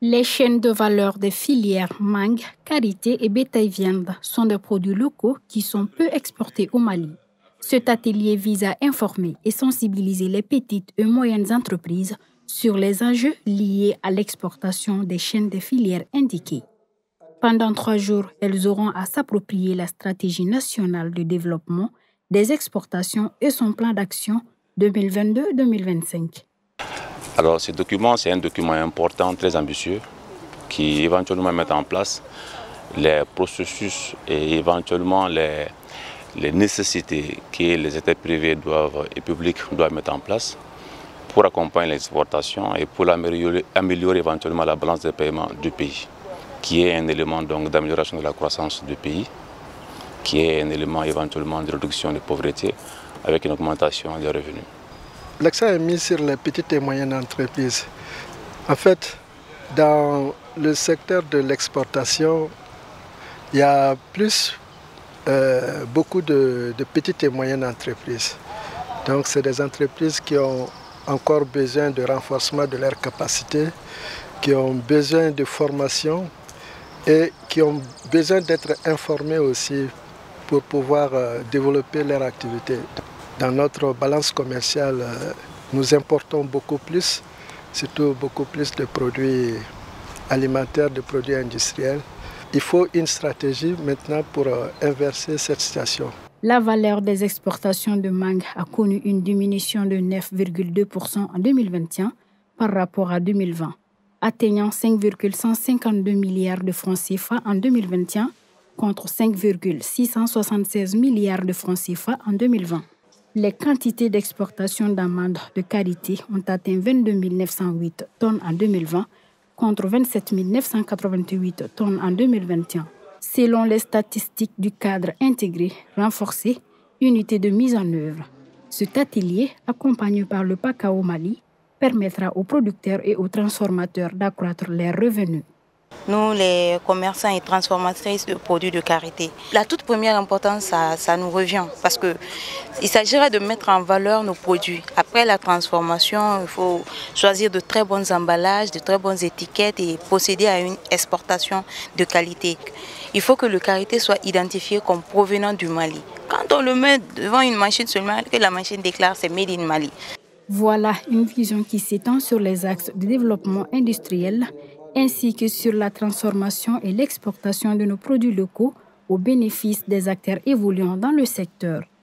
Les chaînes de valeur des filières mangue, karité et bétail-viande sont des produits locaux qui sont peu exportés au Mali. Cet atelier vise à informer et sensibiliser les petites et moyennes entreprises sur les enjeux liés à l'exportation des chaînes des filières indiquées. Pendant 3 jours, elles auront à s'approprier la stratégie nationale de développement des exportations et son plan d'action 2022-2025. Alors ce document, c'est un document important, très ambitieux, qui éventuellement met en place les processus et éventuellement les nécessités que les États privés et publics doivent mettre en place pour accompagner l'exportation et pour améliorer éventuellement la balance des paiements du pays, qui est un élément d'amélioration de la croissance du pays, qui est un élément éventuellement de réduction de pauvreté avec une augmentation des revenus. L'accent est mis sur les petites et moyennes entreprises. En fait, dans le secteur de l'exportation, il y a beaucoup de petites et moyennes entreprises. Donc, c'est des entreprises qui ont encore besoin de renforcement de leurs capacités, qui ont besoin de formation et qui ont besoin d'être informées aussi pour pouvoir développer leur activité. Dans notre balance commerciale, nous importons beaucoup plus, surtout beaucoup plus de produits alimentaires, de produits industriels. Il faut une stratégie maintenant pour inverser cette situation. La valeur des exportations de mangue a connu une diminution de 9,2% en 2021 par rapport à 2020, atteignant 5,152 milliards de francs CFA en 2021 contre 5,676 milliards de francs CFA en 2020. Les quantités d'exportation d'amandes de karité ont atteint 22 908 tonnes en 2020 contre 27 988 tonnes en 2021. Selon les statistiques du cadre intégré renforcé, unité de mise en œuvre. Cet atelier, accompagné par le PACA au Mali, permettra aux producteurs et aux transformateurs d'accroître leurs revenus. Nous, les commerçants et transformatrices de produits de karité, la toute première importance, ça nous revient parce qu'il s'agira de mettre en valeur nos produits. Après la transformation, il faut choisir de très bons emballages, de très bonnes étiquettes et procéder à une exportation de qualité. Il faut que le karité soit identifié comme provenant du Mali. Quand on le met devant une machine seulement, que la machine déclare c'est Made in Mali. Voilà une vision qui s'étend sur les axes de développement industriel ainsi que sur la transformation et l'exportation de nos produits locaux au bénéfice des acteurs évoluant dans le secteur.